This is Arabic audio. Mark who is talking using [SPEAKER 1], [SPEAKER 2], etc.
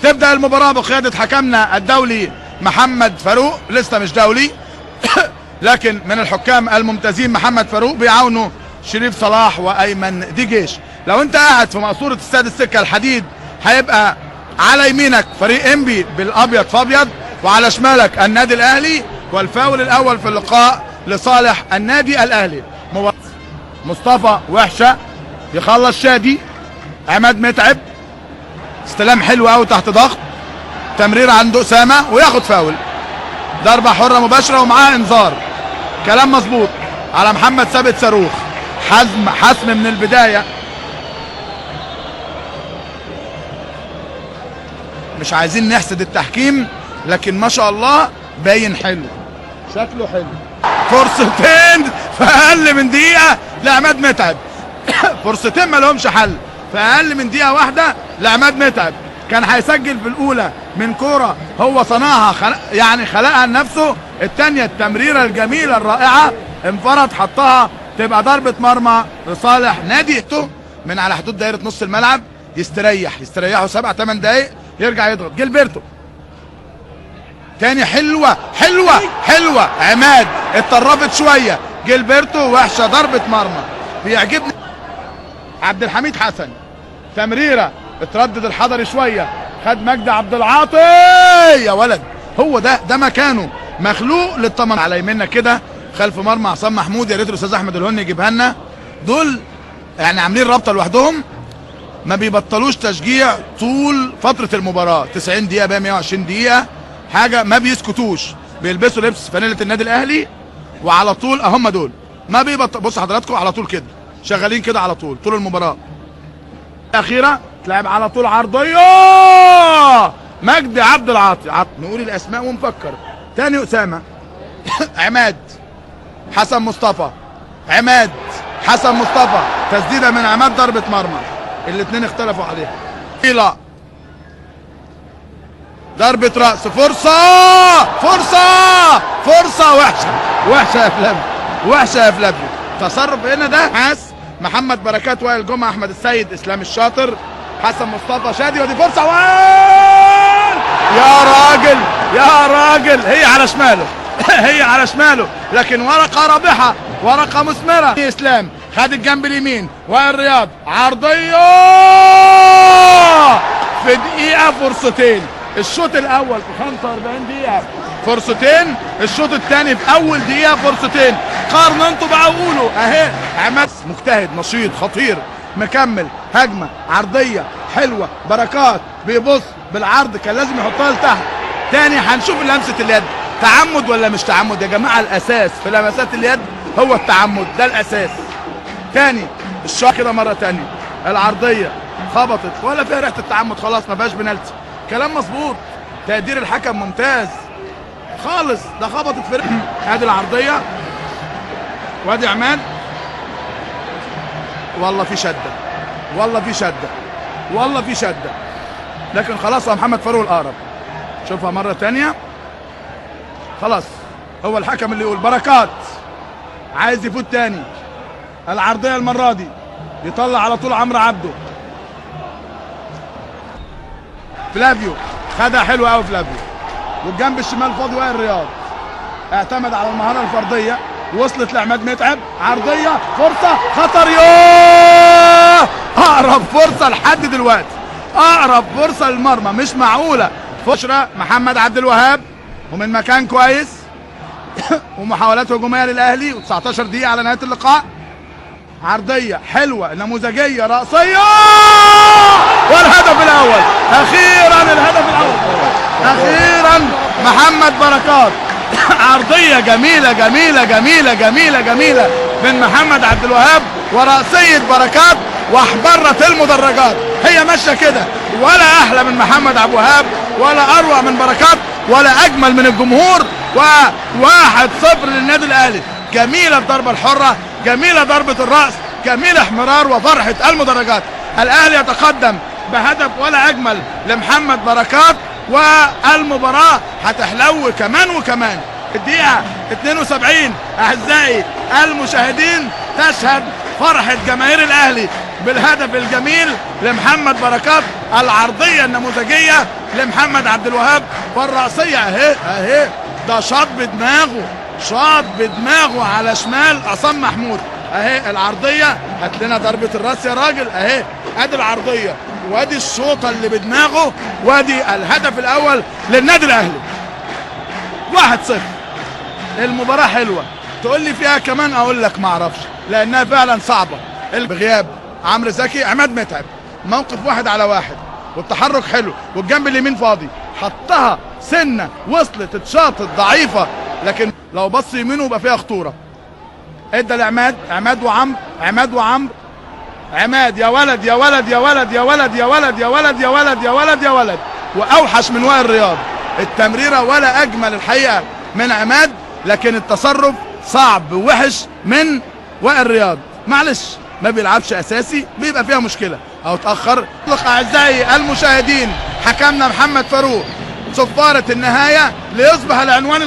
[SPEAKER 1] تبدأ المباراة بقيادة حكمنا الدولي محمد فاروق، لسه مش دولي لكن من الحكام الممتازين محمد فاروق، بيعاونوا شريف صلاح وايمن ديجيش. لو انت قاعد في مقصورة استاد السكة الحديد هيبقى على يمينك فريق انبي بالابيض فابيض، وعلى شمالك النادي الاهلي، والفاول الاول في اللقاء لصالح النادي الاهلي. مصطفى وحشة يخلص شادي، عماد متعب، استلام حلو قوي تحت ضغط، تمرير عند اسامه وياخد فاول. ضربه حره مباشره ومعاه انذار. كلام مظبوط على محمد ثابت صاروخ. حسم من البدايه. مش عايزين نحسد التحكيم لكن ما شاء الله باين حلو، شكله حلو. فرصتين في اقل من دقيقه لعماد متعب فرصتين ما لهمش حل في اقل من دقيقه واحده لعماد متعب. كان هيسجل في الاولى من كوره هو صنعها يعني خلقها لنفسه، الثانيه التمريره الجميله الرائعه انفرد حطها، تبقى ضربه مرمى لصالح نادي من على حدود دايره نص الملعب. يستريحوا 7 8 دقائق يرجع يضغط. جilberto تاني، حلوه عماد اتطرفت شويه. جilberto وحشه، ضربه مرمى بيعجبني. عبد الحميد حسن تمريره اتردد الحضري شويه، خد مجدي عبد العاطي يا ولد، هو ده مكانه، مخلوق للطمن. على يمنا كده خلف مرمى عصام محمود، يا ريت الاستاذ احمد الهني يجيبها لنا. دول يعني عاملين رابطه لوحدهم، ما بيبطلوش تشجيع طول فتره المباراه، 90 دقيقه بقى 120 دقيقه حاجه، ما بيسكتوش، بيلبسوا لبس فانيله النادي الاهلي وعلى طول هم دول ما بيبطل. بص حضراتكم على طول كده شغالين كده على طول المباراه. الاخيره تلعب على طول عرضيه مجدي عبد العاطي. نقول الاسماء ونفكر تاني. اسامه عماد حسن مصطفى، عماد حسن مصطفى، تسديده من عماد، ضربه مرمى، الاثنين اختلفوا عليها. لا ضربه راس، فرصه وحشه يا فلافيو. تصرف هنا ده محمد بركات، وائل جمعه، احمد السيد، اسلام الشاطر، حسن مصطفى، شادي، ودي فرصه يا راجل هي على شماله لكن ورقه رابحه، ورقه مثمره. اسلام خد الجنب اليمين، وائل رياض عرضيه في دقيقه فرصتين. الشوط الاول في 45 دقيقه فرصتين، الشوط الثاني في اول دقيقه فرصتين. قارنوا انتوا بقى وقولوا اهي. عماد مجتهد نشيط خطير مكمل، هجمه عرضيه حلوه، بركات بيبص بالعرض كان لازم يحطها لتحت. تاني هنشوف لمسه اليد، تعمد ولا مش تعمد يا جماعه؟ الاساس في لمسات اليد هو التعمد، ده الاساس. تاني الشوط كده مره تانيه، العرضيه خبطت ولا فيها ريحه التعمد، خلاص ما فيهاش بنالتي. كلام مظبوط، تقدير الحكم ممتاز خالص، ده خبطت في ادي العرضيه وادي عماد. والله في شده لكن خلاص هو محمد فاروق الاقرب. شوفها مره ثانيه، خلاص هو الحكم اللي يقول. بركات عايز يفوت تاني، العرضيه المره دي يطلع على طول عمرو عبده. فلافيو خدها حلو قوي فلافيو، والجنب الشمال فاضي وائل رياض، اعتمد على المهاره الفرديه، وصلت لعماد متعب، عرضيه فرصه خطر. اقرب فرصه لحد دلوقتي، اقرب فرصه للمرمى، مش معقوله. فشرة محمد عبد الوهاب ومن مكان كويس ومحاولات هجوميه للاهلي، و19 دقيقه على نهايه اللقاء. عرضيه حلوه نموذجيه راسيه، والهدف الاول اخيرا، اخيرا محمد بركات. عرضيه جميله من محمد عبد الوهاب وراسيه بركات، واحبرت المدرجات. هي ماشيه كده، ولا احلى من محمد عبد الوهاب، ولا اروع من بركات، ولا اجمل من الجمهور. و1-0 للنادي الاهلي. جميله الضربه الحره، جميله ضربه الراس، جميله احمرار وفرحه المدرجات. الاهلي يتقدم بهدف ولا اجمل لمحمد بركات، والمباراه هتحلو كمان وكمان. الدقيقه 72 اعزائي المشاهدين تشهد فرحه جماهير الاهلي بالهدف الجميل لمحمد بركات، العرضيه النموذجيه لمحمد عبد الوهاب والرأسية اهي اهي، ده شاط بدماغه، شاط بدماغه على شمال عصام محمود اهي. العرضية، هات لنا ضربة الراس يا راجل اهي. ادي العرضية وادي الشوطة اللي بدماغه وادي الهدف الاول للنادي الاهلي. 1-0. المباراة حلوة، تقول لي فيها كمان اقول لك ما اعرفش، لانها فعلا صعبة. بغياب عمرو زكي، عماد متعب، موقف 1 على 1 والتحرك حلو والجنب اليمين فاضي، حطها سنة وصلت اتشاطت ضعيفة، لكن لو بص يمينه يبقى فيها خطورة. ادى لعماد، عماد وعمرو، عماد وعمرو، عماد يا ولد يا ولد يا ولد يا ولد يا ولد يا ولد يا ولد يا ولد يا ولد، واوحش من وائل رياض. التمريرة ولا اجمل الحقيقة من عماد، لكن التصرف صعب ووحش من وائل رياض. معلش ما بيلعبش اساسي بيبقى فيها مشكلة او اتأخر. اعزائي المشاهدين، حكمنا محمد فاروق صفارة النهاية ليصبح العنوان